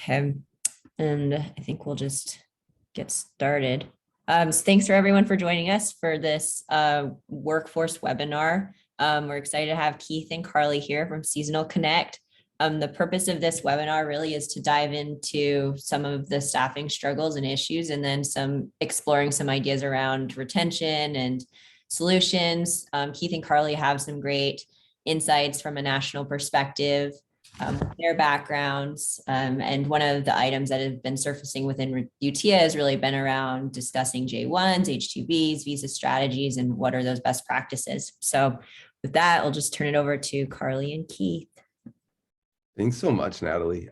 Okay, and I think we'll just get started. So thanks for everyone for joining us for this workforce webinar. We're excited to have Keith and Carly here from Seasonal Connect. The purpose of this webinar really is to dive into some of the staffing struggles and issues, and then exploring some ideas around retention and solutions. Keith and Carly have some great insights from a national perspective, their backgrounds. And one of the items that have been surfacing within UTIA has really been around discussing J1s, H2Vs, visa strategies, and what are those best practices. So with that, I'll just turn it over to Carly and Keith. Thanks so much, Natalie.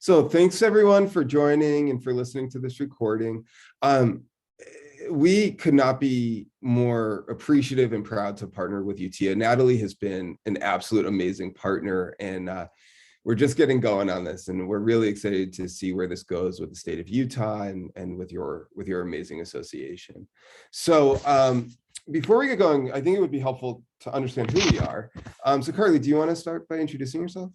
So thanks everyone for joining and for listening to this recording. We could not be more appreciative and proud to partner with UTIA. Natalie has been an absolute amazing partner, and we're just getting going on this, and we're really excited to see where this goes with the state of Utah and with your amazing association. So before we get going, I think it would be helpful to understand who we are. So Carly, do you want to start by introducing yourself?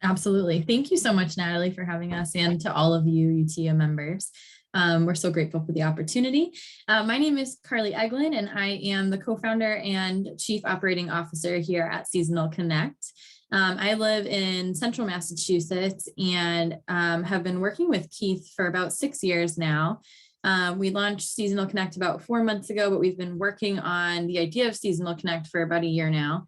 Absolutely. Thank you so much, Natalie, for having us, and to all of you UTIA members. We're so grateful for the opportunity. My name is Carly Eglin, and I am the co-founder and chief operating officer here at Seasonal Connect. I live in central Massachusetts and have been working with Keith for about 6 years now. We launched Seasonal Connect about 4 months ago, but we've been working on the idea of Seasonal Connect for about a year now.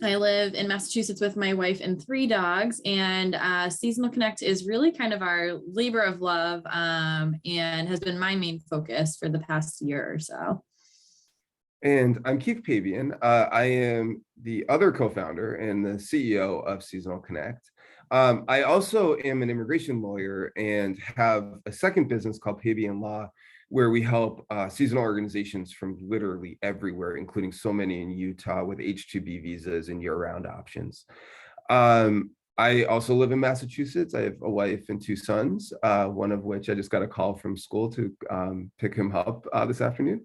I live in Massachusetts with my wife and 3 dogs, and Seasonal Connect is really kind of our labor of love, and has been my main focus for the past year or so. And I'm Keith Pavian. I am the other co-founder and the CEO of Seasonal Connect. I also am an immigration lawyer and have a second business called Pavian Law, where we help seasonal organizations from literally everywhere, including so many in Utah, with H2V visas and year-round options. I also live in Massachusetts. I have a wife and 2 sons, one of which I just got a call from school to pick him up this afternoon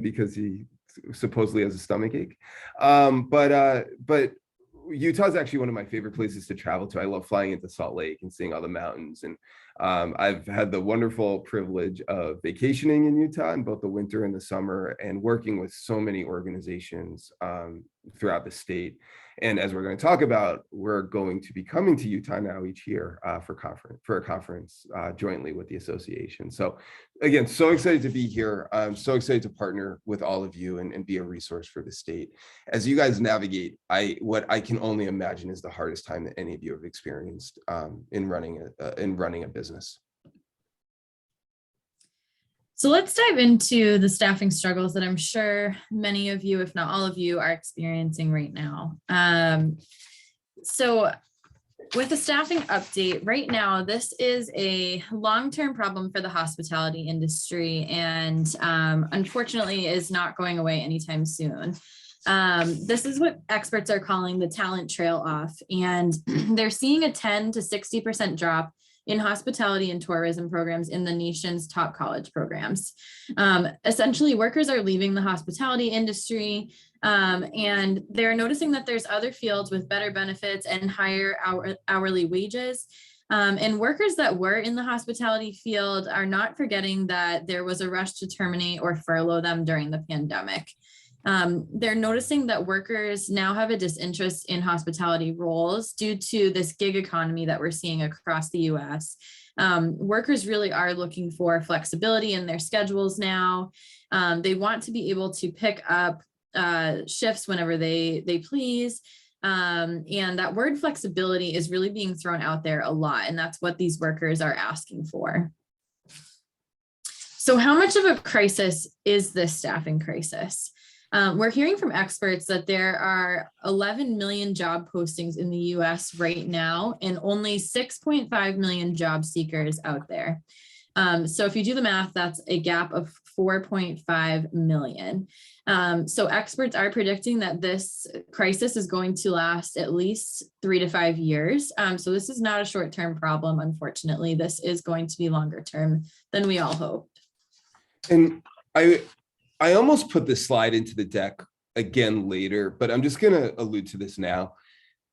because he supposedly has a stomach ache. But Utah is actually one of my favorite places to travel to. I love flying into Salt Lake and seeing all the mountains. And I've had the wonderful privilege of vacationing in Utah in both the winter and the summer, and working with so many organizations throughout the state. And as we're going to talk about, we're going to be coming to Utah now each year for a conference jointly with the association. So again, so excited to be here. I'm so excited to partner with all of you and be a resource for the state. As you guys navigate, what I can only imagine is the hardest time that any of you have experienced in running a business. So let's dive into the staffing struggles that I'm sure many of you, if not all of you, are experiencing right now. So with the staffing update right now, this is a long-term problem for the hospitality industry, and unfortunately is not going away anytime soon. This is what experts are calling the talent trail off, and they're seeing a 10 to 60% drop in hospitality and tourism programs in the nation's top college programs. Essentially, workers are leaving the hospitality industry, and they're noticing that there's other fields with better benefits and higher hourly wages. And workers that were in the hospitality field are not forgetting that there was a rush to terminate or furlough them during the pandemic. They're noticing that workers now have a disinterest in hospitality roles due to this gig economy that we're seeing across the US. Workers really are looking for flexibility in their schedules now. They want to be able to pick up shifts whenever they please. And that word flexibility is really being thrown out there a lot, and that's what these workers are asking for. So how much of a crisis is this staffing crisis? We're hearing from experts that there are 11 million job postings in the US right now, and only 6.5 million job seekers out there. So if you do the math, that's a gap of 4.5 million. So experts are predicting that this crisis is going to last at least 3 to 5 years. So this is not a short-term problem, unfortunately. This is going to be longer term than we all hoped. And I almost put this slide into the deck again later, but I'm just going to allude to this now.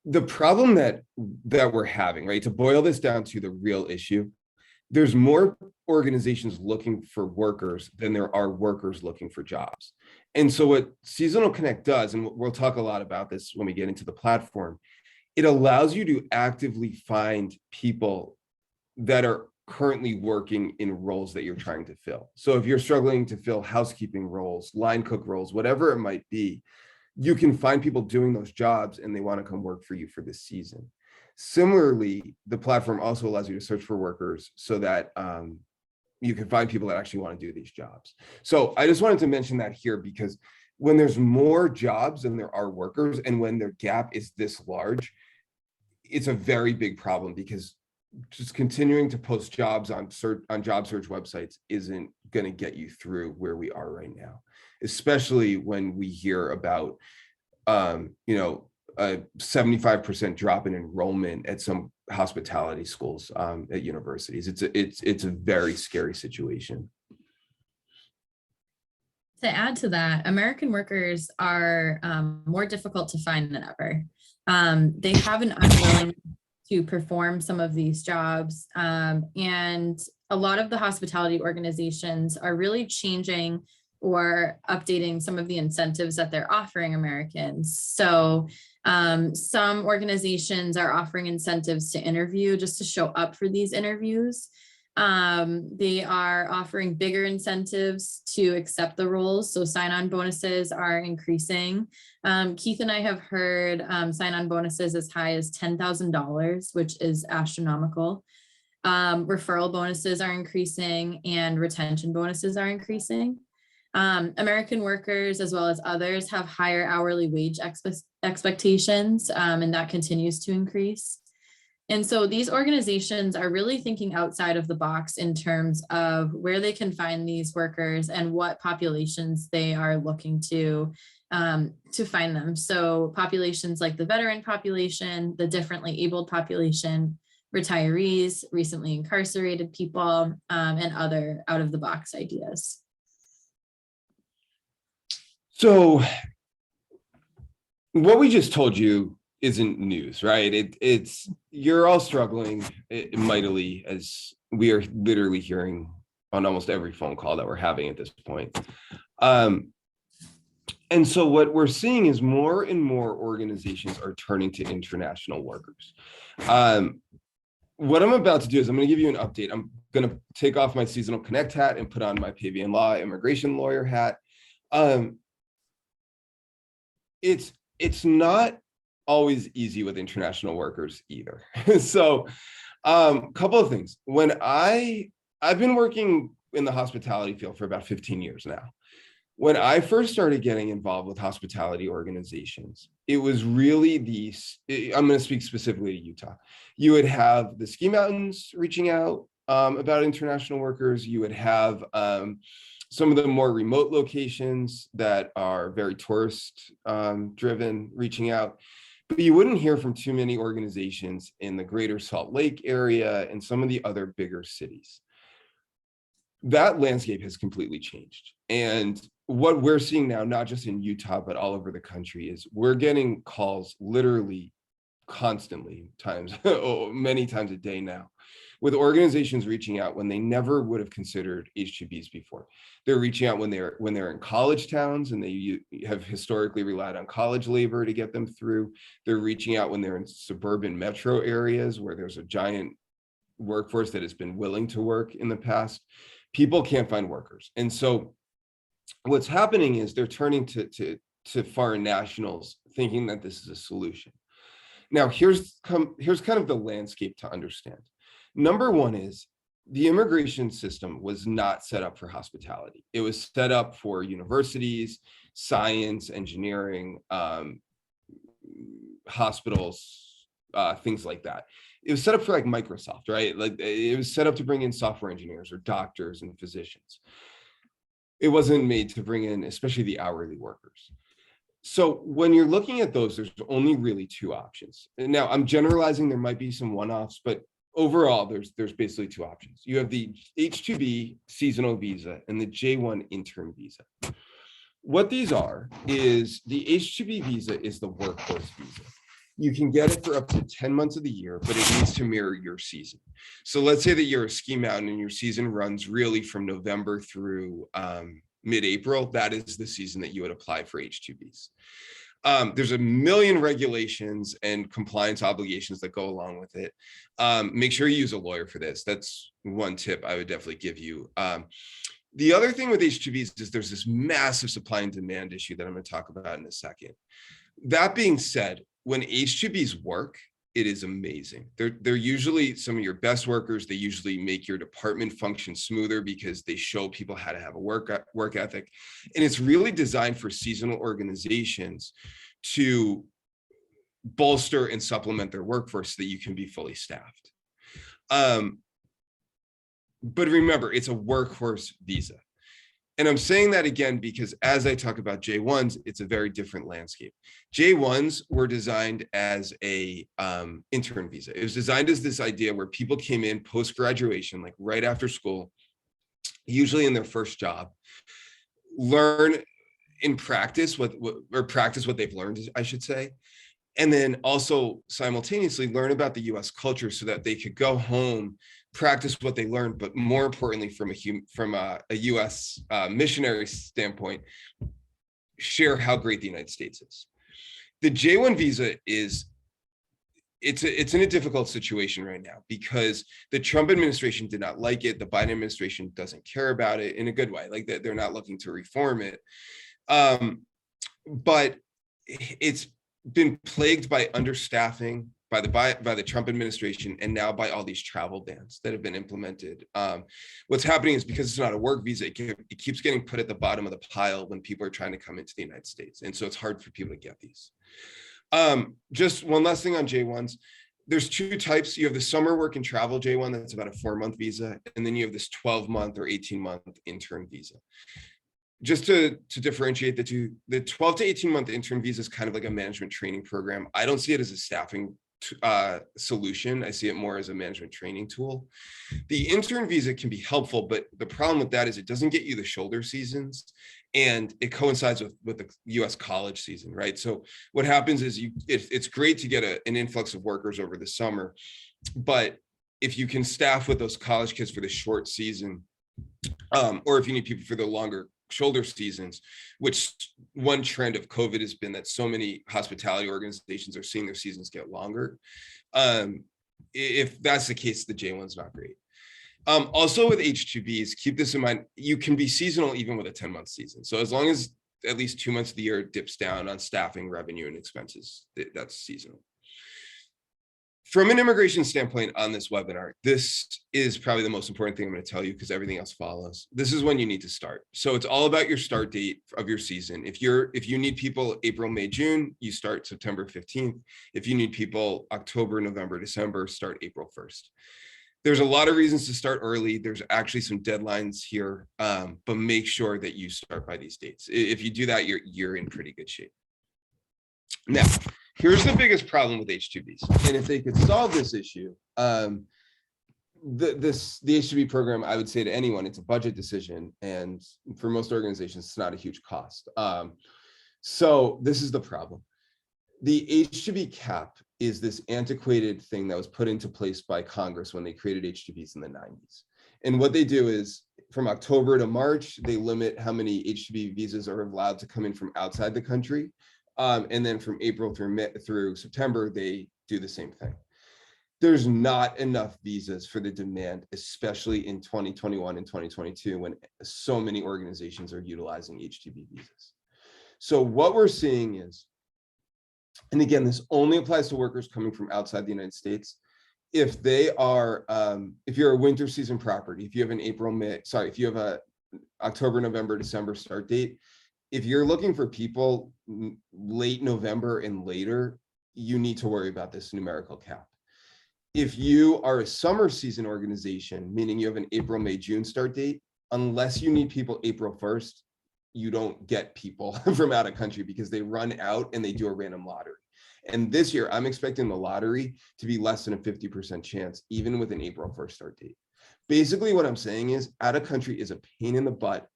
the problem that we're having, right, to boil this down to the real issue, there's more organizations looking for workers than there are workers looking for jobs. And so what Seasonal Connect does, and we'll talk a lot about this when we get into the platform, it allows you to actively find people that are currently working in roles that you're trying to fill. So if you're struggling to fill housekeeping roles, line cook roles, whatever it might be, you can find people doing those jobs and they want to come work for you for this season. Similarly, the platform also allows you to search for workers so that you can find people that actually want to do these jobs. So I just wanted to mention that here, because when there's more jobs than there are workers, and when their gap is this large, it's a very big problem, because just continuing to post jobs on job search websites isn't going to get you through where we are right now, especially when we hear about a 75% drop in enrollment at some hospitality schools at universities. It's a very scary situation. To add to that, American workers are more difficult to find than ever. They have an unwilling to perform some of these jobs. And a lot of the hospitality organizations are really changing or updating some of the incentives that they're offering Americans. So some organizations are offering incentives to interview, just to show up for these interviews. They are offering bigger incentives to accept the roles. So sign-on bonuses are increasing. Keith and I have heard sign-on bonuses as high as $10,000, which is astronomical. Referral bonuses are increasing and retention bonuses are increasing. American workers, as well as others, have higher hourly wage expectations, and that continues to increase. And so these organizations are really thinking outside of the box in terms of where they can find these workers and what populations they are looking to find them. So populations like the veteran population, the differently abled population, retirees, recently incarcerated people, and other out of the box ideas. So what we just told you isn't news, right? It's you're all struggling mightily, as we are literally hearing on almost every phone call that we're having at this point. And so what we're seeing is more and more organizations are turning to international workers. What I'm about to do is I'm going to give you an update. I'm going to take off my Seasonal Connect hat and put on my Pavian Law immigration lawyer hat. It's not always easy with international workers either. So couple of things. When I've been working in the hospitality field for about 15 years now. When I first started getting involved with hospitality organizations, it was really I'm going to speak specifically to Utah. You would have the ski mountains reaching out about international workers. You would have some of the more remote locations that are very tourist driven reaching out. But you wouldn't hear from too many organizations in the greater Salt Lake area and some of the other bigger cities. That landscape has completely changed. And what we're seeing now, not just in Utah, but all over the country, is we're getting calls literally constantly, many times a day now, with organizations reaching out when they never would have considered H2Bs before. They're reaching out when they're in college towns and they have historically relied on college labor to get them through. They're reaching out when they're in suburban metro areas where there's a giant workforce that has been willing to work in the past. People can't find workers. And so what's happening is they're turning to foreign nationals, thinking that this is a solution. Now, here's kind of the landscape to understand. Number one is the immigration system was not set up for hospitality. It was set up for universities, science, engineering, hospitals, things like that. It was set up for like Microsoft, right? Like it was set up to bring in software engineers or doctors and physicians. It wasn't made to bring in, especially the hourly workers. So when you're looking at those, there's only really two options. And now I'm generalizing, there might be some one-offs, but overall, there's basically two options. You have the H2B seasonal visa and the J1 intern visa. What these are is the H2B visa is the workforce visa. You can get it for up to 10 months of the year, but it needs to mirror your season. So let's say that you're a ski mountain and your season runs really from November through mid-April. That is the season that you would apply for H2Bs. There's a million regulations and compliance obligations that go along with it. Make sure you use a lawyer for this. That's one tip I would definitely give you. The other thing with H2Bs is there's this massive supply and demand issue that I'm going to talk about in a second. That being said, when H2Bs work, it is amazing. They're usually some of your best workers. They usually make your department function smoother because they show people how to have a work ethic. And it's really designed for seasonal organizations to bolster and supplement their workforce so that you can be fully staffed. But remember, it's a workhorse visa. And I'm saying that again, because as I talk about J1s, it's a very different landscape. J1s were designed as a intern visa. It was designed as this idea where people came in post-graduation, like right after school, usually in their first job, learn in practice what they've learned, I should say. And then also simultaneously learn about the US culture so that they could go home, practice what they learned, but more importantly, from a US missionary standpoint, share how great the United States is. The J1 visa it's in a difficult situation right now because the Trump administration did not like it. The Biden administration doesn't care about it in a good way, like that they're not looking to reform it. But it's been plagued by understaffing by the Trump administration, and now by all these travel bans that have been implemented. What's happening is because it's not a work visa, it keeps getting put at the bottom of the pile when people are trying to come into the United States. And so it's hard for people to get these. Just one last thing on J1s. There's two types. You have the summer work and travel J1, that's about a 4-month visa. And then you have this 12-month or 18-month intern visa. Just to differentiate the two, the 12 to 18-month intern visa is kind of like a management training program. I don't see it as a staffing solution. I see it more as a management training tool. The intern visa can be helpful, but the problem with that is it doesn't get you the shoulder seasons, and it coincides with the US college season, right? So what happens is it's great to get an influx of workers over the summer, but if you can staff with those college kids for the short season, or if you need people for the longer shoulder seasons, which one trend of COVID has been that so many hospitality organizations are seeing their seasons get longer. If that's the case, the J1's not great. Also with H2Bs, keep this in mind, you can be seasonal even with a 10-month season. So as long as at least 2 months of the year dips down on staffing, revenue, and expenses, that's seasonal. From an immigration standpoint on this webinar, this is probably the most important thing I'm going to tell you because everything else follows. This is when you need to start. So it's all about your start date of your season. If you need people April, May, June, you start September 15th. If you need people October, November, December, start April 1st. There's a lot of reasons to start early. There's actually some deadlines here, but make sure that you start by these dates. If you do that, you're in pretty good shape. Now, here's the biggest problem with H2Bs. And if they could solve this issue, the H2B program, I would say to anyone, it's a budget decision. And for most organizations, it's not a huge cost. So this is the problem. The H2B cap is this antiquated thing that was put into place by Congress when they created H2Bs in the 90s. And what they do is from October to March, they limit how many H2B visas are allowed to come in from outside the country. And then from April through September, they do the same thing. There's not enough visas for the demand, especially in 2021 and 2022, when so many organizations are utilizing H2B visas. So what we're seeing is, and again, this only applies to workers coming from outside the United States. If they are, if you're a winter season property, if you have an if you have a October, November, December start date, if you're looking for people late November and later, you need to worry about this numerical cap. If you are a summer season organization, meaning you have an April, May, June start date, unless you need people April 1st, you don't get people from out of country because they run out and they do a random lottery. And this year, I'm expecting the lottery to be less than a 50% chance, even with an April 1st start date. Basically, what I'm saying is out of country is a pain in the butt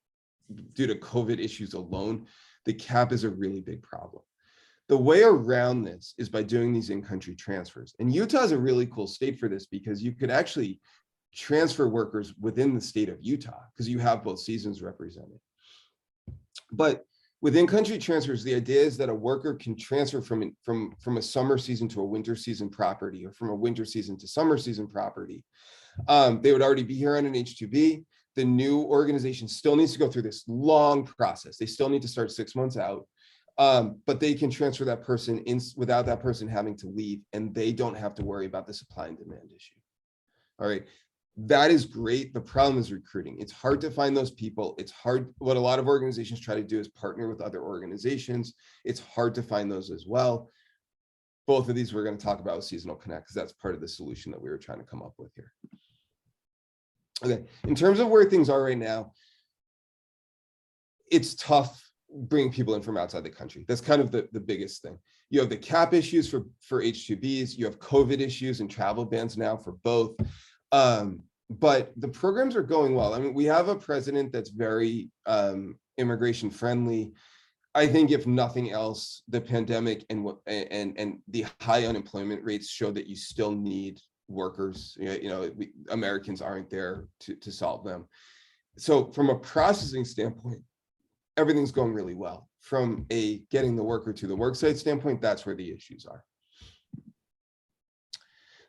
due to COVID issues alone. The cap is a really big problem. The way around this is by doing these in-country transfers. And Utah is a really cool state for this because you could actually transfer workers within the state of Utah because you have both seasons represented. But with in-country transfers, the idea is that a worker can transfer from a summer season to a winter season property, or from a winter season to summer season property. They would already be here on an H2B. The new organization still needs to go through this long process. They still need to start 6 months out, but they can transfer that person in without that person having to leave, and they don't have to worry about the supply and demand issue. All right. That is great. The problem is recruiting. It's hard to find those people. It's hard. What a lot of organizations try to do is partner with other organizations. It's hard to find those as well. Both of these we're going to talk about with Seasonal Connect because that's part of the solution that we were trying to come up with here. Okay, in terms of where things are right now, it's tough bringing people in from outside the country. That's kind of the biggest thing. You have the cap issues for H2Bs. You have COVID issues and travel bans now for both. But the programs are going well. I mean, we have a president that's very immigration friendly. I think if nothing else, the pandemic and the high unemployment rates show that you still need workers. Americans aren't there to solve them. So from a processing standpoint, everything's going really well. From a getting the worker to the worksite standpoint, that's where the issues are.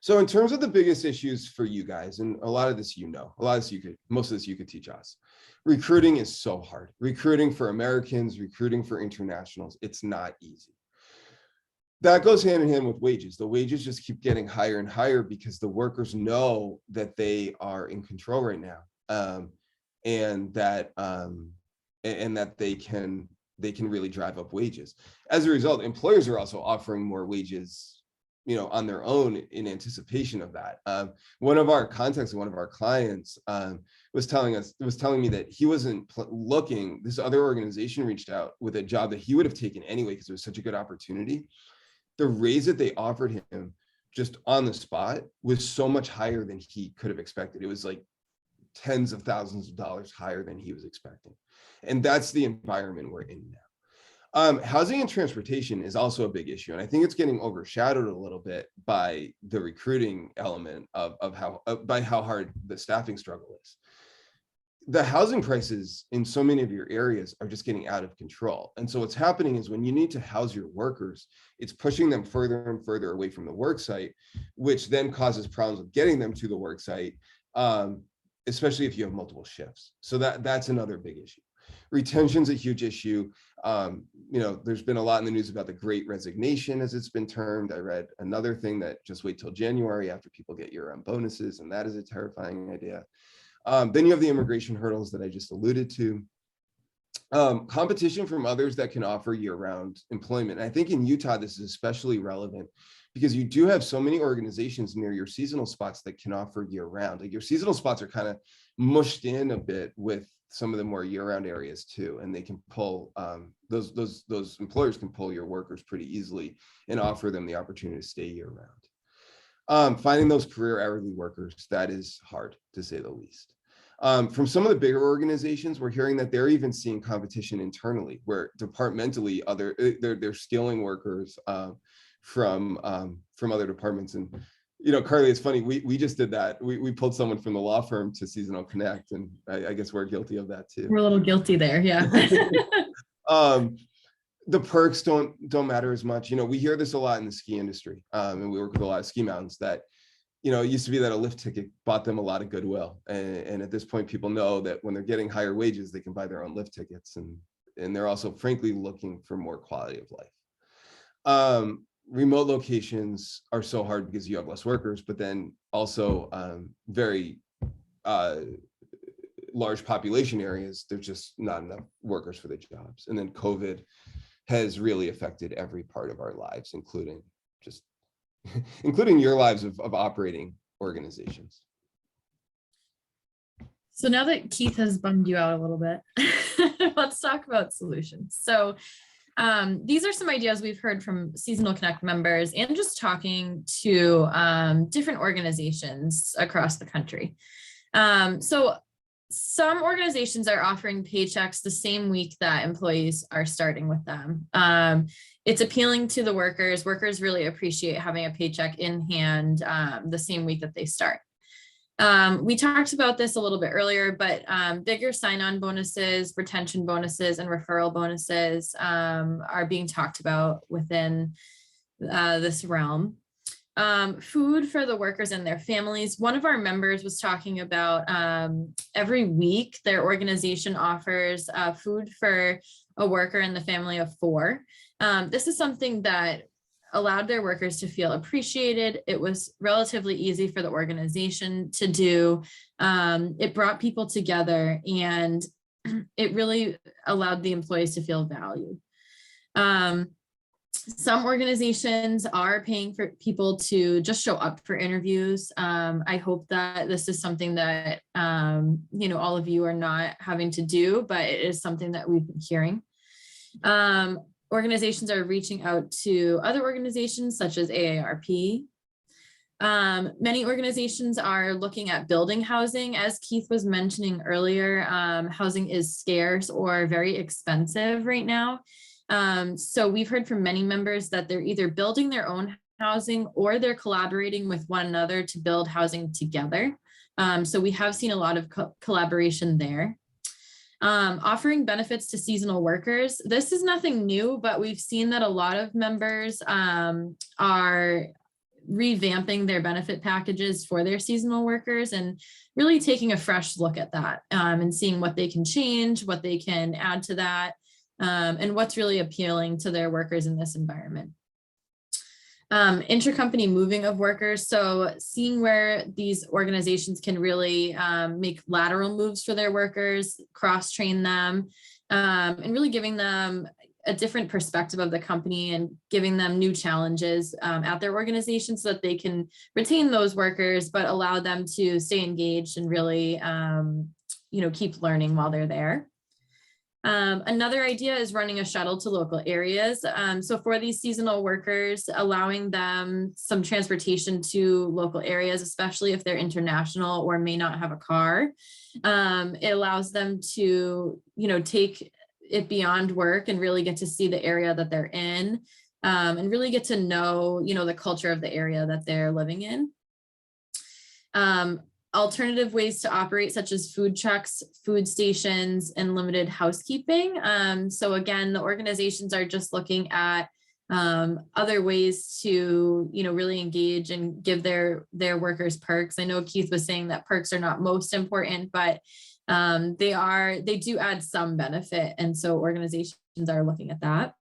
So in terms of the biggest issues for you guys, and a lot of this, most of this you could teach us. Recruiting is so hard. Recruiting for Americans, recruiting for internationals, it's not easy. That goes hand in hand with wages. The wages just keep getting higher and higher because the workers know that they are in control right now, and that they can really drive up wages. As a result, employers are also offering more wages, on their own in anticipation of that. One of our contacts, one of our clients, was telling me that he wasn't looking. This other organization reached out with a job that he would have taken anyway because it was such a good opportunity. The raise that they offered him just on the spot was so much higher than he could have expected. It was like tens of thousands of dollars higher than he was expecting. And that's the environment we're in now. Housing and transportation is also a big issue. And I think it's getting overshadowed a little bit by the recruiting element of how hard the staffing struggle is. The housing prices in so many of your areas are just getting out of control. And so what's happening is when you need to house your workers, it's pushing them further and further away from the work site, which then causes problems with getting them to the work site, especially if you have multiple shifts. So that's another big issue. Retention's a huge issue. There's been a lot in the news about the Great Resignation, as it's been termed. I read another thing that just wait till January after people get year-end bonuses, and that is a terrifying idea. Then you have the immigration hurdles that I just alluded to. Competition from others that can offer year-round employment. And I think in Utah, this is especially relevant because you do have so many organizations near your seasonal spots that can offer year-round. Like your seasonal spots are kind of mushed in a bit with some of the more year-round areas too, and they can pull those employers can pull your workers pretty easily and offer them the opportunity to stay year-round. Finding those career hourly workers, that is hard to say the least. From some of the bigger organizations, we're hearing that they're even seeing competition internally, where departmentally they're stealing workers from other departments. And Carly, it's funny, we just did that. We pulled someone from the law firm to Seasonal Connect, and I guess we're guilty of that too. We're a little guilty there, yeah. The perks don't matter as much. We hear this a lot in the ski industry, and we work with a lot of ski mountains that, it used to be that a lift ticket bought them a lot of goodwill. And at this point, people know that when they're getting higher wages, they can buy their own lift tickets. And they're also, frankly, looking for more quality of life. Remote locations are so hard because you have less workers, but then also very large population areas, there's just not enough workers for the jobs. And then COVID has really affected every part of our lives, including your lives of operating organizations. So now that Keith has bummed you out a little bit, let's talk about solutions. So these are some ideas we've heard from Seasonal Connect members and just talking to different organizations across the country. So some organizations are offering paychecks the same week that employees are starting with them. it's appealing to the workers. Workers really appreciate having a paycheck in hand the same week that they start. We talked about this a little bit earlier, but bigger sign-on bonuses, retention bonuses, and referral bonuses are being talked about within this realm. Food for the workers and their families. One of our members was talking about every week their organization offers food for a worker in the family of 4. This is something that allowed their workers to feel appreciated. It was relatively easy for the organization to do. It brought people together, and it really allowed the employees to feel valued. Some organizations are paying for people to just show up for interviews. I hope that this is something that all of you are not having to do, but it is something that we've been hearing. Organizations are reaching out to other organizations such as AARP. Many organizations are looking at building housing. As Keith was mentioning earlier, housing is scarce or very expensive right now. So we've heard from many members that they're either building their own housing or they're collaborating with one another to build housing together. So we have seen a lot of collaboration there. Offering benefits to seasonal workers. This is nothing new, but we've seen that a lot of members are revamping their benefit packages for their seasonal workers and really taking a fresh look at that and seeing what they can change, what they can add to that, and what's really appealing to their workers in this environment. Intercompany moving of workers. So seeing where these organizations can really make lateral moves for their workers, cross-train them, and really giving them a different perspective of the company and giving them new challenges at their organization so that they can retain those workers, but allow them to stay engaged and really, keep learning while they're there. Another idea is running a shuttle to local areas. So for these seasonal workers, allowing them some transportation to local areas, especially if they're international or may not have a car. It allows them to, take it beyond work and really get to see the area that they're in and really get to know, the culture of the area that they're living in. Alternative ways to operate, such as food trucks, food stations, and limited housekeeping. So again, the organizations are just looking at other ways to, really engage and give their workers perks. I know Keith was saying that perks are not most important, but they do add some benefit. And so organizations are looking at that.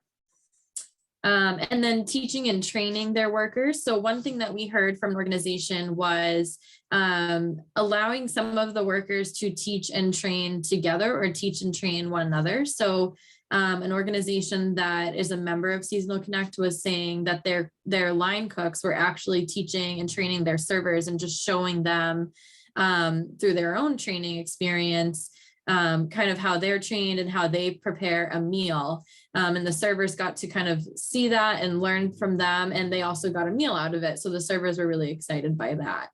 And then teaching and training their workers. So one thing that we heard from an organization was allowing some of the workers to teach and train together or teach and train one another. So an organization that is a member of Seasonal Connect was saying that their line cooks were actually teaching and training their servers and just showing them through their own training experience kind of how they're trained and how they prepare a meal. And the servers got to kind of see that and learn from them. And they also got a meal out of it. So the servers were really excited by that.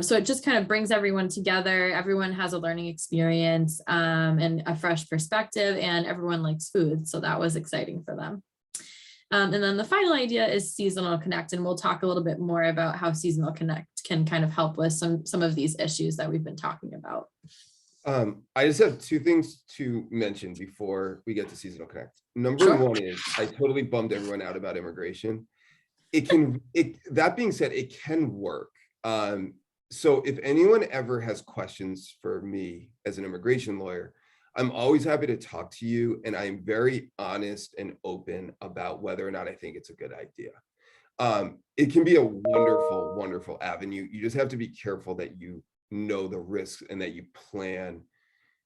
So it just kind of brings everyone together. Everyone has a learning experience and a fresh perspective, and everyone likes food. So that was exciting for them. And then the final idea is Seasonal Connect. And we'll talk a little bit more about how Seasonal Connect can kind of help with some of these issues that we've been talking about. I just have 2 things to mention before we get to Seasonal Connect. Number Sure. 1 is I totally bummed everyone out about immigration. That being said, it can work. So if anyone ever has questions for me as an immigration lawyer, I'm always happy to talk to you, and I'm very honest and open about whether or not I think it's a good idea. It can be a wonderful, wonderful avenue. You just have to be careful that you know the risks and that you plan.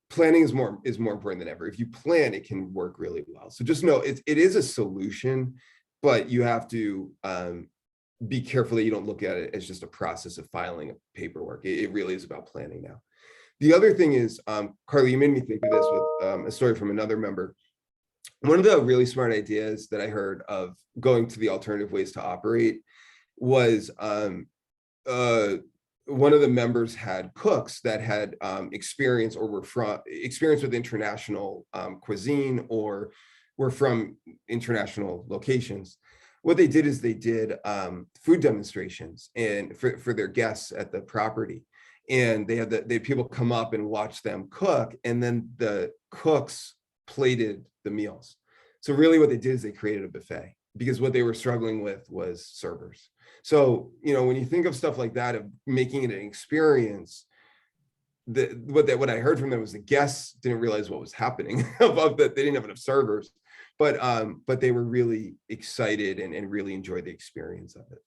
Planning is more important than ever. If you plan, it can work really well. So just know it is a solution, but you have to be careful that you don't look at it as just a process of filing paperwork. It really is about planning now. The other thing is, Carly, you made me think of this with a story from another member. One of the really smart ideas that I heard of going to the alternative ways to operate was one of the members had cooks that had experience or were from experience with international cuisine or were from international locations. What they did is they did food demonstrations and for their guests at the property. And they had people come up and watch them cook, and then the cooks plated the meals. So really what they did is they created a buffet, because what they were struggling with was servers. So, when you think of stuff like that, of making it an experience, what I heard from them was the guests didn't realize what was happening, above that they didn't have enough servers, but they were really excited and really enjoyed the experience of it.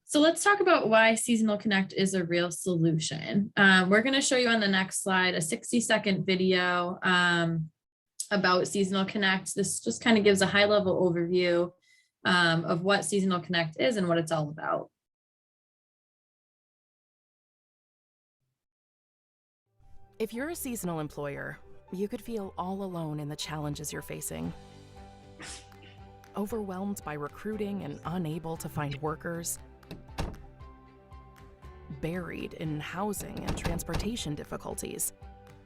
So let's talk about why Seasonal Connect is a real solution. We're going to show you on the next slide a 60-second video about Seasonal Connect. This just kind of gives a high-level overview of what Seasonal Connect is and what it's all about. If you're a seasonal employer, you could feel all alone in the challenges you're facing. Overwhelmed by recruiting and unable to find workers. Buried in housing and transportation difficulties,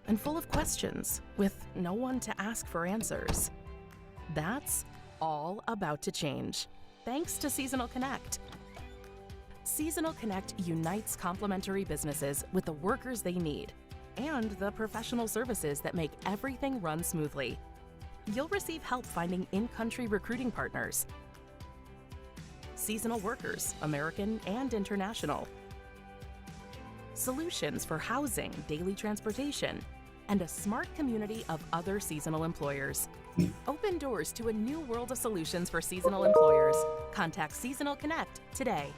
and full of questions with no one to ask for answers. That's all about to change, thanks to Seasonal Connect. Seasonal Connect unites complementary businesses with the workers they need and the professional services that make everything run smoothly. You'll receive help finding in-country recruiting partners, seasonal workers, American and international, solutions for housing, daily transportation, and a smart community of other seasonal employers. Open doors to a new world of solutions for seasonal employers. Contact Seasonal Connect today.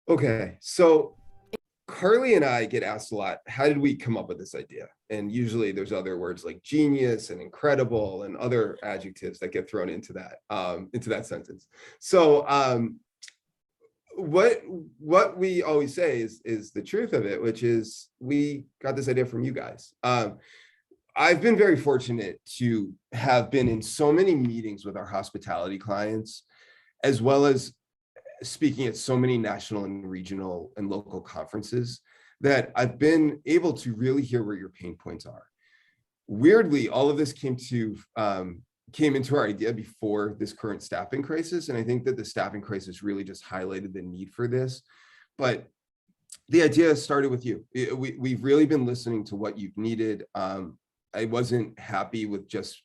Okay, so Carly and I get asked a lot, how did we come up with this idea? And usually there's other words like genius and incredible and other adjectives that get thrown into that sentence. So what we always say is the truth of it, which is we got this idea from you guys. I've been very fortunate to have been in so many meetings with our hospitality clients, as well as speaking at so many national and regional and local conferences, that I've been able to really hear where your pain points are. Weirdly, all of this came into our idea before this current staffing crisis. And I think that the staffing crisis really just highlighted the need for this. But the idea started with you. We've really been listening to what you've needed. I wasn't happy with just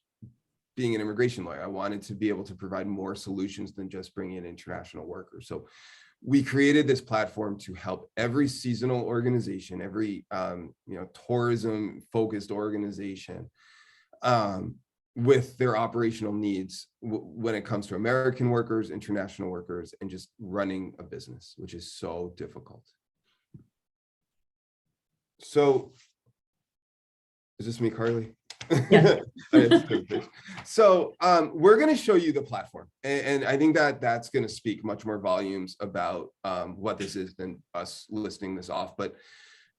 being an immigration lawyer. I wanted to be able to provide more solutions than just bringing in international workers. So we created this platform to help every seasonal organization, every tourism focused organization with their operational needs when it comes to American workers, international workers, and just running a business, which is so difficult. So is this me, Carly? Yeah. So we're going to show you the platform, and I think that that's going to speak much more volumes about what this is than us listing this off. But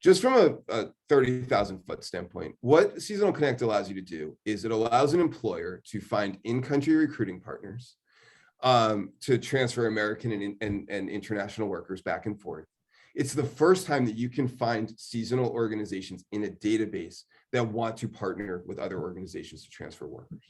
just from a 30,000 foot standpoint, what Seasonal Connect allows you to do is it allows an employer to find in-country recruiting partners to transfer American and international workers back and forth. It's the first time that you can find seasonal organizations in a database that want to partner with other organizations to transfer workers.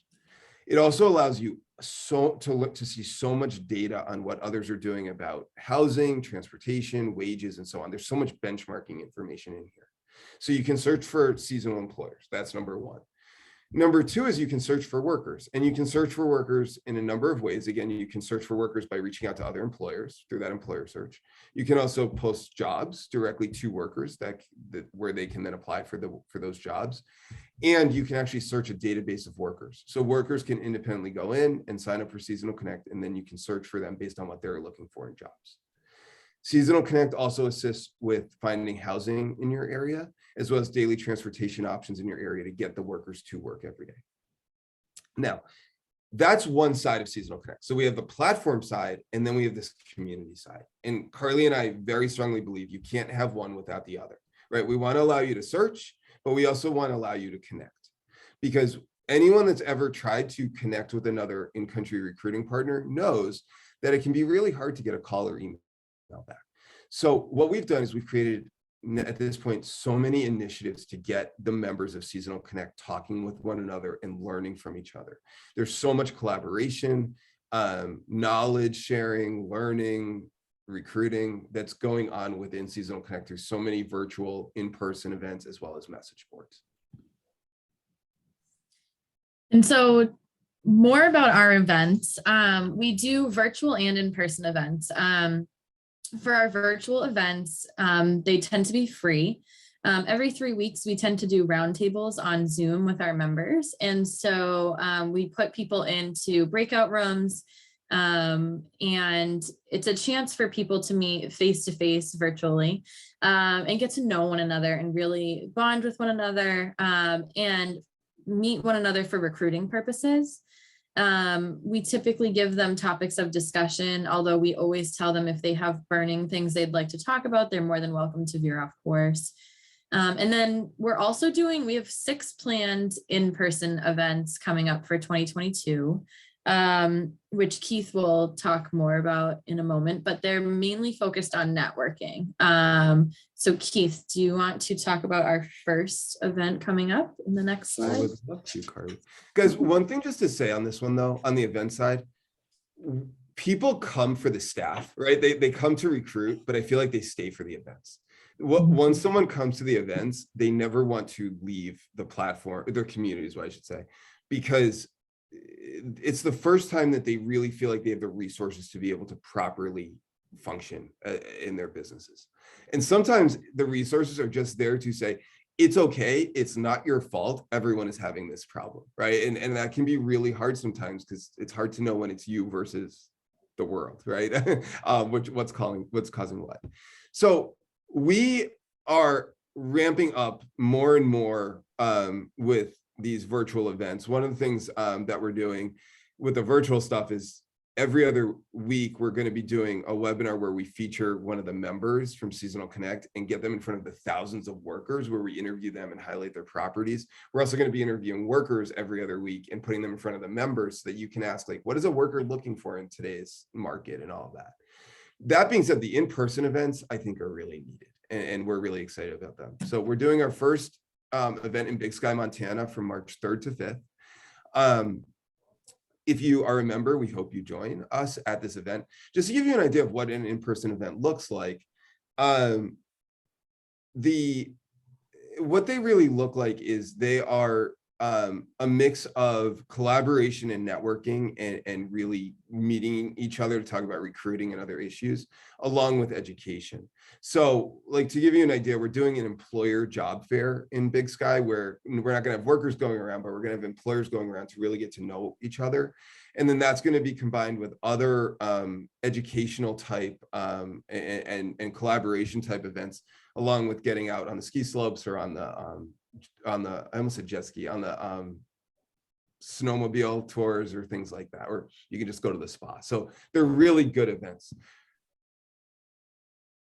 It also allows you to see so much data on what others are doing about housing, transportation, wages, and so on. There's so much benchmarking information in here. So you can search for seasonal employers. That's number one. Number two is you can search for workers, and you can search for workers in a number of ways. Again, you can search for workers by reaching out to other employers through that employer search. You can also post jobs directly to workers where they can then apply for those jobs. And you can actually search a database of workers. So workers can independently go in and sign up for Seasonal Connect, and then you can search for them based on what they're looking for in jobs. Seasonal Connect also assists with finding housing in your area, as well as daily transportation options in your area to get the workers to work every day. Now, that's one side of Seasonal Connect. So we have the platform side, and then we have this community side. And Carly and I very strongly believe you can't have one without the other, right? We want to allow you to search, but we also want to allow you to connect, because anyone that's ever tried to connect with another in-country recruiting partner knows that it can be really hard to get a call or email back. So what we've done is we've created at this point so many initiatives to get the members of Seasonal Connect talking with one another and learning from each other. There's so much collaboration, knowledge sharing, learning, recruiting that's going on within Seasonal Connect. There's so many virtual, in-person events as well as message boards. And so more about our events. We do virtual and in-person events. For our virtual events, they tend to be free. Every 3 weeks, we tend to do roundtables on Zoom with our members. And so we put people into breakout rooms, and it's a chance for people to meet face-to-face virtually, and get to know one another and really bond with one another, and meet one another for recruiting purposes. We typically give them topics of discussion, although we always tell them if they have burning things they'd like to talk about, they're more than welcome to veer off course. And then we have 6 planned in-person events coming up for 2022, which Keith will talk more about in a moment, but they're mainly focused on networking. So Keith, do you want to talk about our first event coming up in the next slide? I would love to, Carly. Guys, one thing just to say on this one though, on the event side, people come for the staff, right? They come to recruit, but I feel like they stay for the events. Once someone comes to the events, they never want to leave the platform, their community is what I should say, because it's the first time that they really feel like they have the resources to be able to properly function in their businesses. And sometimes the resources are just there to say, it's okay, it's not your fault, everyone is having this problem, right? And that can be really hard sometimes because it's hard to know when it's you versus the world, right? What's causing what. So we are ramping up more and more with these virtual events. One of the things that we're doing with the virtual stuff is every other week, we're going to be doing a webinar where we feature one of the members from Seasonal Connect and get them in front of the thousands of workers where we interview them and highlight their properties. We're also going to be interviewing workers every other week and putting them in front of the members so that you can ask, like, what is a worker looking for in today's market and all of that. That being said, the in-person events, I think, are really needed, and we're really excited about them. So we're doing our first event in Big Sky, Montana from March 3rd to 5th. If you are a member, we hope you join us at this event. Just to give you an idea of what an in-person event looks like, what they really look like is they are a mix of collaboration and networking and really meeting each other to talk about recruiting and other issues, along with education. So, like, to give you an idea, we're doing an employer job fair in Big Sky where we're not going to have workers going around, but we're going to have employers going around to really get to know each other. And then that's going to be combined with other educational type and collaboration type events, along with getting out on the ski slopes or on the I almost said jet ski, on the snowmobile tours or things like that, or you can just go to the spa. So they're really good events.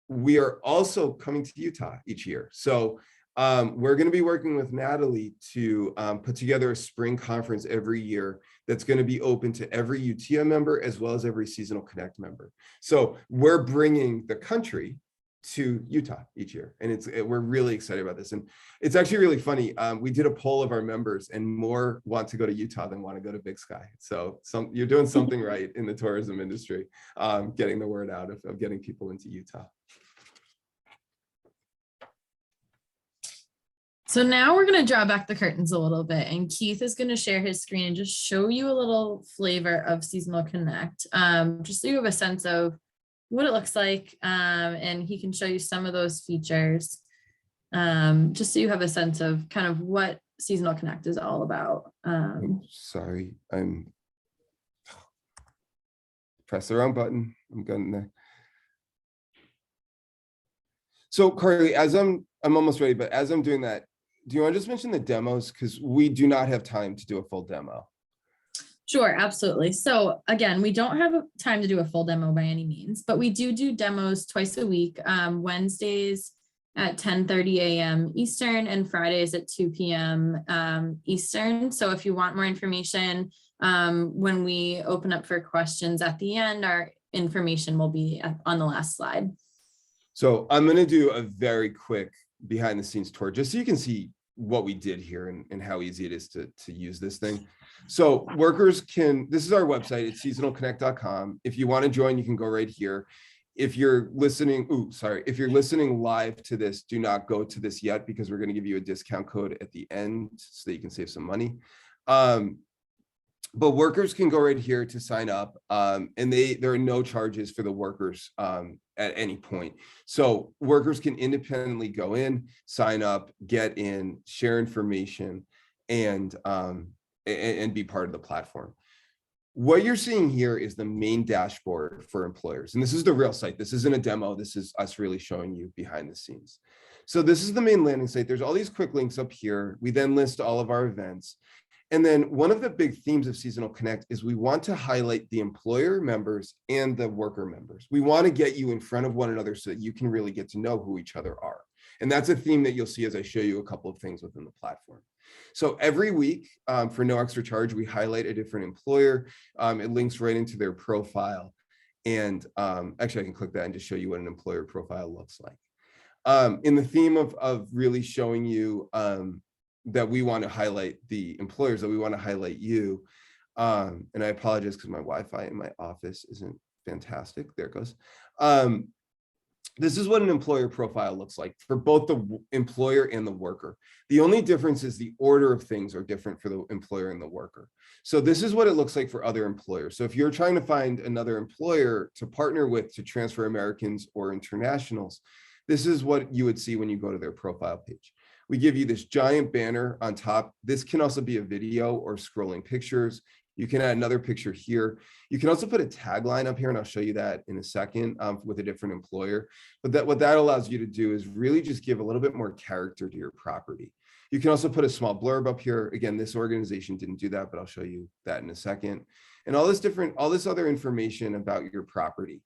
We are also coming to Utah each year. So we're going to be working with Natalie to put together a spring conference every year that's going to be open to every UTIA member as well as every Seasonal Connect member. So we're bringing the country to Utah each year, and we're really excited about this. And it's actually really funny. We did a poll of our members, and more want to go to Utah than want to go to Big Sky. So you're doing something right in the tourism industry, getting the word out of getting people into Utah. So now we're going to draw back the curtains a little bit, and Keith is going to share his screen and just show you a little flavor of Seasonal Connect, just so you have a sense of what it looks like, and he can show you some of those features, just so you have a sense of kind of what Seasonal Connect is all about. Sorry, I'm press the wrong button. I'm going there. So Carly, as I'm almost ready, but as I'm doing that, do you want to just mention the demos? Because we do not have time to do a full demo. Sure, absolutely. So again, we don't have time to do a full demo by any means, but we do demos twice a week, Wednesdays at 10:30 a.m. Eastern and Fridays at 2 p.m. Eastern. So if you want more information, when we open up for questions at the end, our information will be on the last slide. So I'm going to do a very quick behind the scenes tour, just so you can see what we did here and how easy it is to use this thing. So workers can, this is our website, it's seasonalconnect.com. If you want to join, you can go right here. If you're listening, if you're listening live to this, do not go to this yet, because we're going to give you a discount code at the end so that you can save some money. But workers can go right here to sign up, and there are no charges for the workers at any point. So workers can independently go in, sign up, get in, share information, and be part of the platform. What you're seeing here is the main dashboard for employers. And this is the real site. This isn't a demo. This is us really showing you behind the scenes. So this is the main landing site. There's all these quick links up here. We then list all of our events. And then one of the big themes of Seasonal Connect is we want to highlight the employer members and the worker members. We want to get you in front of one another so that you can really get to know who each other are. And that's a theme that you'll see as I show you a couple of things within the platform. So every week, for no extra charge, we highlight a different employer. It links right into their profile. And actually, I can click that and just show you what an employer profile looks like. In the theme of really showing you that we want to highlight the employers, that we want to highlight you. And I apologize because my Wi-Fi in my office isn't fantastic. There it goes. This is what an employer profile looks like for both the employer and the worker. The only difference is the order of things are different for the employer and the worker. So this is what it looks like for other employers. So if you're trying to find another employer to partner with to transfer Americans or internationals, this is what you would see when you go to their profile page. We give you this giant banner on top. This can also be a video or scrolling pictures. You can add another picture here. You can also put a tagline up here, and I'll show you that in a second with a different employer. But what that allows you to do is really just give a little bit more character to your property. You can also put a small blurb up here. Again, this organization didn't do that, but I'll show you that in a second. And all this other information about your property.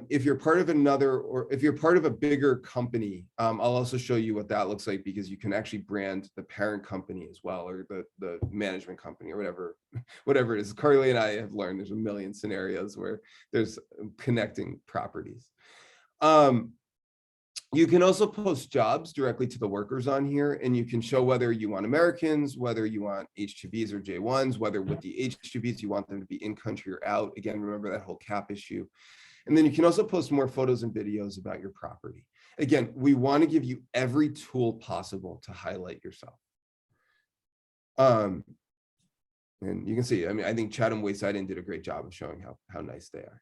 If you're part of if you're part of a bigger company, I'll also show you what that looks like, because you can actually brand the parent company as well, or the management company, or whatever it is. Carly and I have learned there's a million scenarios where there's connecting properties. You can also post jobs directly to the workers on here, and you can show whether you want Americans, whether you want H2Bs or J1s, whether with the H2Bs you want them to be in country or out. Again, remember that whole cap issue. And then you can also post more photos and videos about your property. Again, we want to give you every tool possible to highlight yourself. And you can see, I think Chatham Wayside Inn did a great job of showing how nice they are.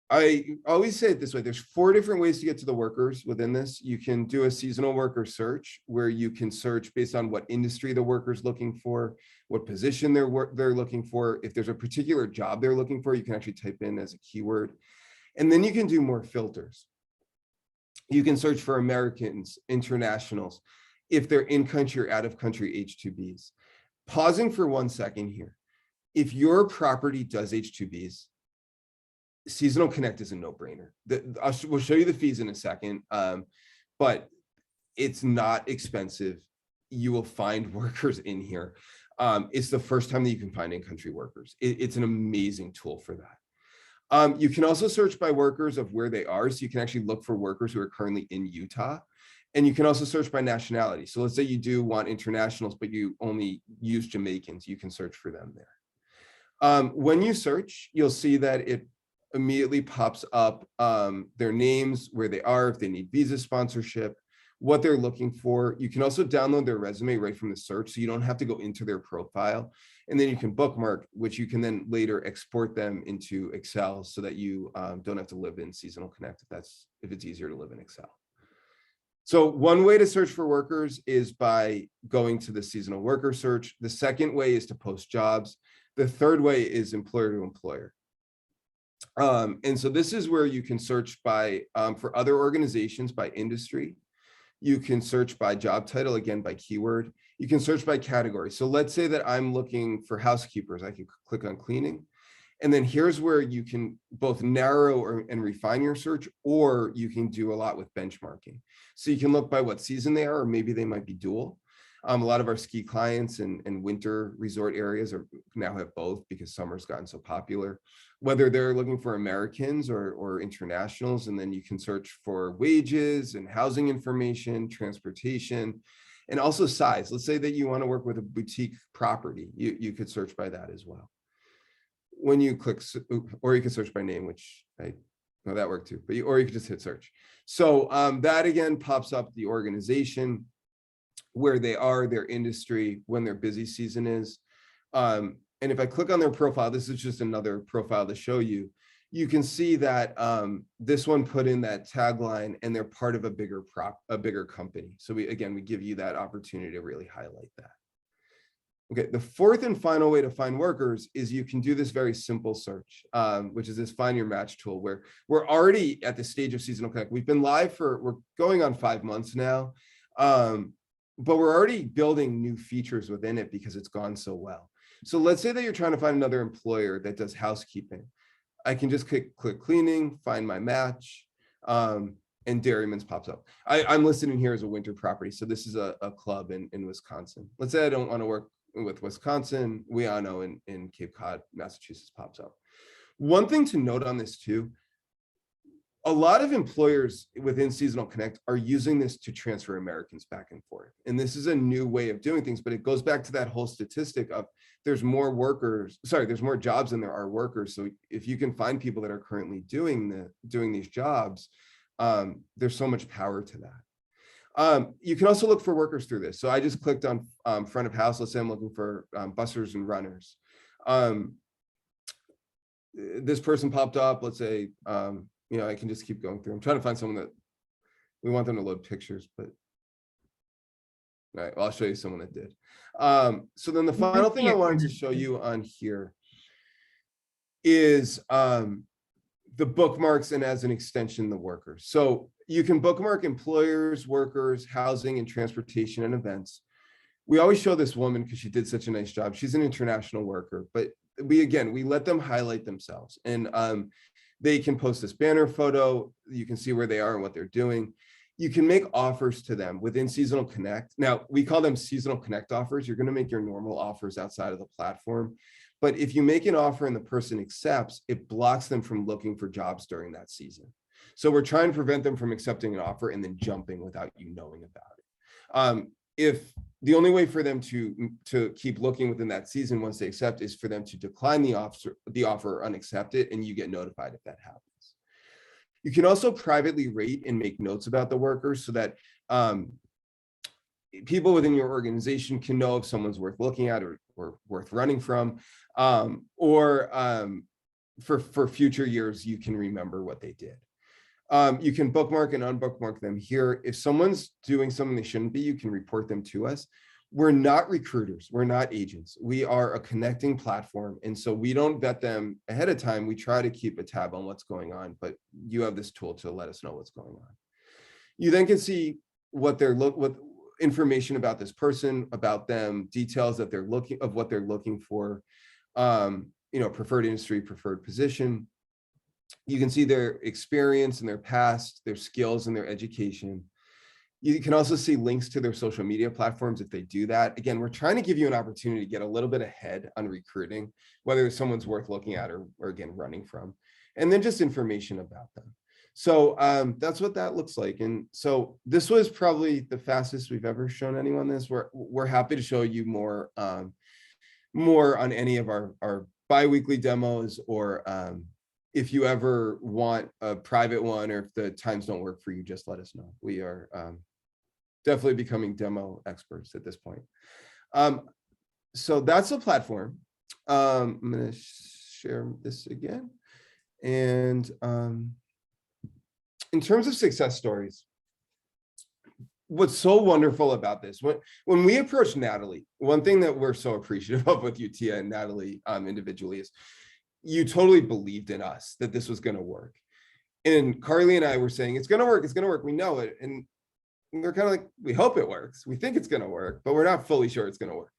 I always say it this way: there's 4 different ways to get to the workers within this. You can do a seasonal worker search, where you can search based on what industry the worker's looking for, what position they're looking for. If there's a particular job they're looking for, you can actually type in as a keyword. And then you can do more filters. You can search for Americans, internationals, if they're in country or out of country H2Bs. Pausing for 1 second here. If your property does H2Bs, Seasonal Connect is a no-brainer. We'll show you the fees in a second, but it's not expensive. You will find workers in here. It's the first time that you can find in-country workers. It's an amazing tool for that. You can also search by workers of where they are. So you can actually look for workers who are currently in Utah. And you can also search by nationality. So let's say you do want internationals, but you only use Jamaicans. You can search for them there. When you search, you'll see that it immediately pops up their names, where they are, if they need visa sponsorship, what they're looking for. You can also download their resume right from the search, so you don't have to go into their profile. And then you can bookmark, which you can then later export them into Excel, so that you don't have to live in Seasonal Connect if it's easier to live in Excel. So one way to search for workers is by going to the seasonal worker search. The second way is to post jobs. The third way is employer to employer. And so this is where you can search by for other organizations by industry. You can search by job title, again by keyword. You can search by category. So let's say that I'm looking for housekeepers. I can click on cleaning. And then here's where you can both narrow and refine your search, or you can do a lot with benchmarking. So you can look by what season they are, or maybe they might be dual. A lot of our ski clients and winter resort areas are now have both because summer's gotten so popular, whether they're looking for Americans or internationals. And then you can search for wages and housing information, transportation, and also size. Let's say that you want to work with a boutique property. You could search by that as well. When you click, or you can search by name, which no, that worked too, but or you could just hit search. So that again pops up the organization, where they are, their industry, when their busy season is. And if I click on their profile, this is just another profile to show you, you can see that this one put in that tagline, and they're part of a bigger company. So we give you that opportunity to really highlight that. Okay, the fourth and final way to find workers is you can do this very simple search, which is this Find Your Match tool, where we're already at the stage of Seasonal Connect. We've been live we're going on 5 months now, but we're already building new features within it because it's gone so well. So let's say that you're trying to find another employer that does housekeeping. I can just click cleaning, find my match, and Dairyman's pops up. I'm listed in here as a winter property. So this is a club in Wisconsin. Let's say I don't want to work with Wisconsin. We all know in Cape Cod, Massachusetts pops up. One thing to note on this too, a lot of employers within Seasonal Connect are using this to transfer Americans back and forth. And this is a new way of doing things, but it goes back to that whole statistic of there's more jobs than there are workers. So if you can find people that are currently doing these jobs, there's so much power to that. You can also look for workers through this. So I just clicked on front of house. Let's say I'm looking for bussers and runners. This person popped up. Let's say, I can just keep going through. I'm trying to find someone that we want them to load pictures, but all right, well, I'll show you someone that did. So then the final thing I wanted to show you on here is the bookmarks, and as an extension, the workers. So you can bookmark employers, workers, housing, and transportation and events. We always show this woman because she did such a nice job. She's an international worker, but we let them highlight themselves, and they can post this banner photo. You can see where they are and what they're doing. You can make offers to them within Seasonal Connect. Now, we call them Seasonal Connect offers. You're going to make your normal offers outside of the platform. But if you make an offer and the person accepts, it blocks them from looking for jobs during that season. So we're trying to prevent them from accepting an offer and then jumping without you knowing about it. If the only way for them to keep looking within that season once they accept is for them to decline the offer or unaccept it, and you get notified if that happens. You can also privately rate and make notes about the workers so that people within your organization can know if someone's worth looking at or worth running from, or for future years, you can remember what they did. You can bookmark and unbookmark them here. If someone's doing something they shouldn't be, you can report them to us. We're not recruiters. We're not agents. We are a connecting platform. And so we don't vet them ahead of time. We try to keep a tab on what's going on, but you have this tool to let us know what's going on. You then can see what information about this person, about them, details that what they're looking for, preferred industry, preferred position. You can see their experience and their past, their skills and their education. You can also see links to their social media platforms if they do that. Again, we're trying to give you an opportunity to get a little bit ahead on recruiting, whether someone's worth looking at or again, running from, and then just information about them. So that's what that looks like. And so this was probably the fastest we've ever shown anyone this. We're happy to show you more on any of our bi-weekly demos, or if you ever want a private one, or if the times don't work for you, just let us know. We are definitely becoming demo experts at this point. So that's the platform. I'm going to share this again. And in terms of success stories, what's so wonderful about this, when we approached Natalie, one thing that we're so appreciative of with you, Tia, and Natalie individually, is you totally believed in us that this was going to work. And Carly and I were saying, it's going to work, we know it. And we're kind of like, we hope it works. We think it's going to work, but we're not fully sure it's going to work.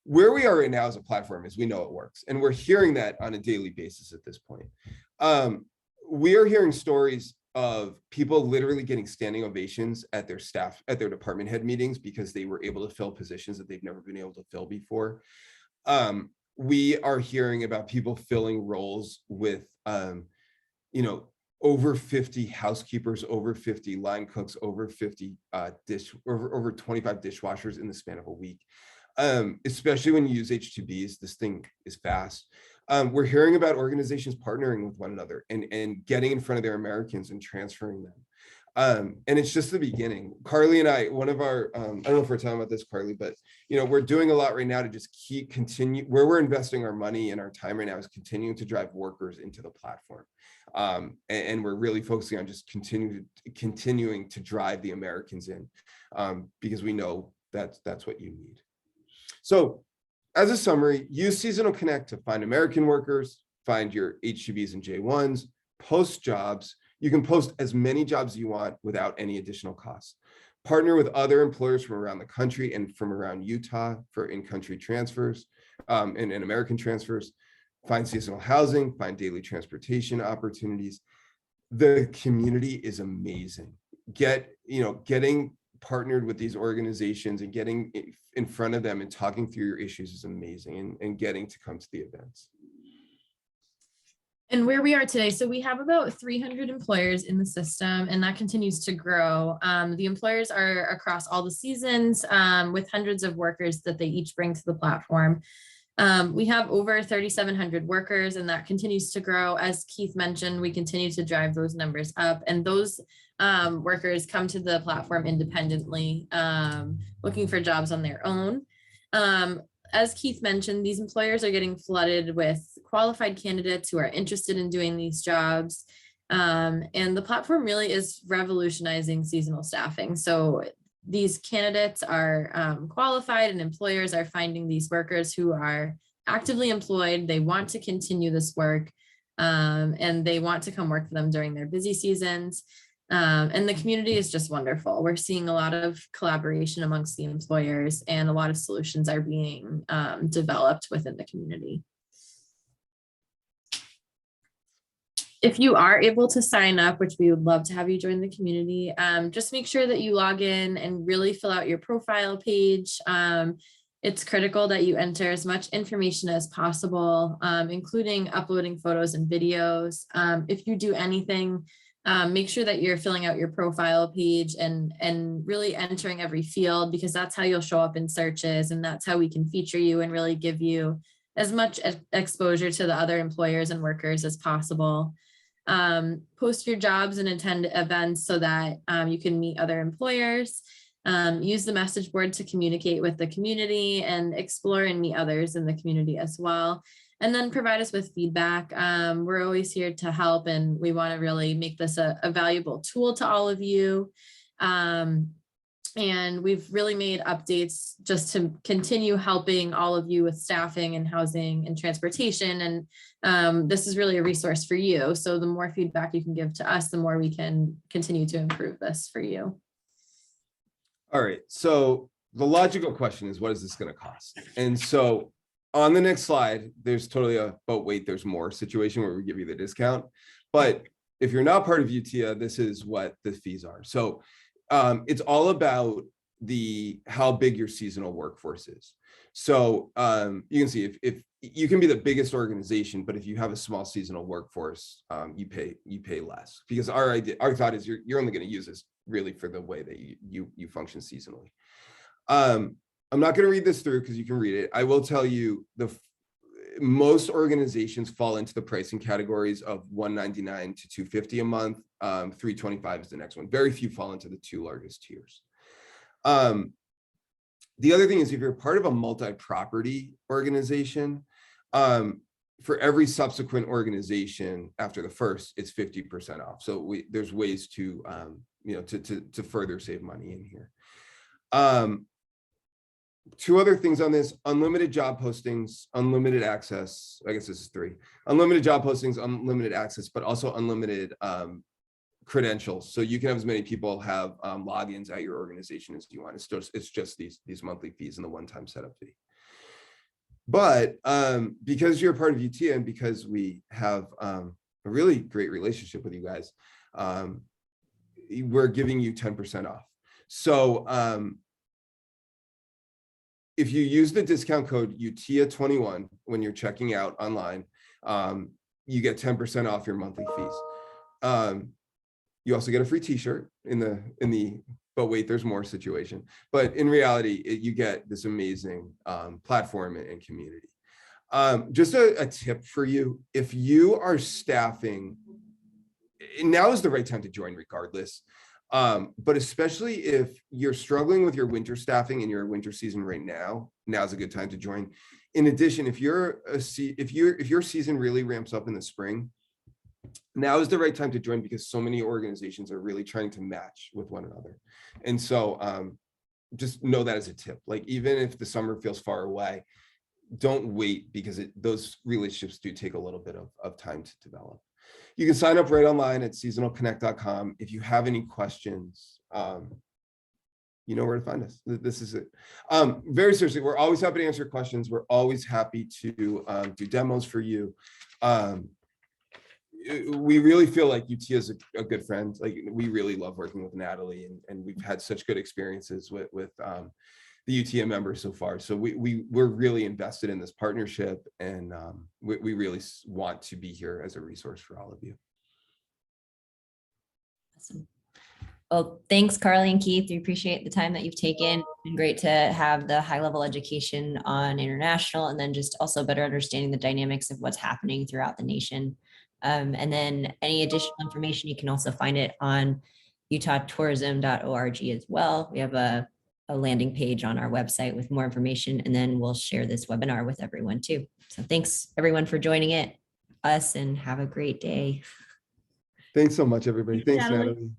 Where we are right now as a platform is we know it works. And we're hearing that on a daily basis at this point. We are hearing stories of people literally getting standing ovations at their staff, at their department head meetings, because they were able to fill positions that they've never been able to fill before. we are hearing about people filling roles with, over 50 housekeepers, over 50 line cooks, over 50 over 25 dishwashers in the span of a week. Especially when you use H2Bs, this thing is fast. We're hearing about organizations partnering with one another and getting in front of their Americans and transferring them. And it's just the beginning. Carly and I, one of our, I don't know if we're talking about this, Carly, but we're doing a lot right now to just continue where we're investing our money and our time right now is continuing to drive workers into the platform. And we're really focusing on just continuing to drive the Americans in, because we know that's what you need. So as a summary, use Seasonal Connect to find American workers, find your H2Bs and J1s, post jobs. You can post as many jobs as you want without any additional costs. Partner with other employers from around the country and from around Utah for in-country transfers and American transfers. Find seasonal housing, find daily transportation opportunities. The community is amazing. Getting partnered with these organizations and getting in front of them and talking through your issues is amazing, and getting to come to the events. And where we are today, so we have about 300 employers in the system, and that continues to grow. The employers are across all the seasons with hundreds of workers that they each bring to the platform. We have over 3,700 workers, and that continues to grow. As Keith mentioned, we continue to drive those numbers up, and those workers come to the platform independently, looking for jobs on their own. As Keith mentioned, these employers are getting flooded with qualified candidates who are interested in doing these jobs. And the platform really is revolutionizing seasonal staffing. So these candidates are qualified, and employers are finding these workers who are actively employed. They want to continue this work, and they want to come work for them during their busy seasons. And the community is just wonderful. We're seeing a lot of collaboration amongst the employers, and a lot of solutions are being developed within the community. If you are able to sign up, which we would love to have you join the community, just make sure that you log in and really fill out your profile page. It's critical that you enter as much information as possible, including uploading photos and videos. If you do anything, make sure that you're filling out your profile page and really entering every field, because that's how you'll show up in searches, and that's how we can feature you and really give you as much exposure to the other employers and workers as possible. Post your jobs and attend events so that you can meet other employers. Use the message board to communicate with the community and explore and meet others in the community as well. And then provide us with feedback. We're always here to help, and we want to really make this a valuable tool to all of you. And we've really made updates just to continue helping all of you with staffing and housing and transportation. And this is really a resource for you. So the more feedback you can give to us, the more we can continue to improve this for you. All right. So the logical question is, what is this going to cost? And so on the next slide, there's totally a, but wait, there's more situation where we give you the discount. But if you're not part of UTIA, this is what the fees are. So it's all about how big your seasonal workforce is. So you can see if you can be the biggest organization, but if you have a small seasonal workforce, you pay less, because our thought is you're only going to use this really for the way that you function seasonally. I'm not going to read this through because you can read it. I will tell you most organizations fall into the pricing categories of $199 to $250 a month. $325 is the next one. Very few fall into the two largest tiers. The other thing is, if you're part of a multi-property organization, for every subsequent organization after the first, it's 50% off. So there's ways to to further save money in here. Two other things on this: unlimited job postings, unlimited access. I guess this is three: unlimited job postings, unlimited access, but also unlimited credentials. So you can have as many people have logins at your organization as you want. It's just these monthly fees and the one-time setup fee. But because you're a part of UTIA and because we have a really great relationship with you guys, we're giving you 10% off. So if you use the discount code UTIA21 when you're checking out online, you get 10% off your monthly fees. You also get a free t-shirt in the but wait, there's more situation. But in reality, you get this amazing platform and community. Just a tip for you, if you are staffing, now is the right time to join regardless. But especially if you're struggling with your winter staffing in your winter season right now, now's a good time to join. In addition, if your season really ramps up in the spring, now is the right time to join, because so many organizations are really trying to match with one another. And so just know that as a tip. Like, even if the summer feels far away, don't wait, because those relationships do take a little bit of time to develop. You can sign up right online at seasonalconnect.com. If you have any questions, you know where to find us. This is it. Very seriously, we're always happy to answer questions. We're always happy to do demos for you. We really feel like UT is a good friend. Like, we really love working with Natalie, and we've had such good experiences with the UTA members so far. So we're really invested in this partnership, and we really want to be here as a resource for all of you. Awesome. Well, thanks, Carly and Keith. We appreciate the time that you've taken. It's been great to have the high-level education on international, and then just also better understanding the dynamics of what's happening throughout the nation. And then any additional information, you can also find it on utah.tourism.org as well. We have a landing page on our website with more information, and then we'll share this webinar with everyone too. So thanks everyone for joining us, and have a great day. Thanks so much, everybody. Thanks, Natalie. Natalie.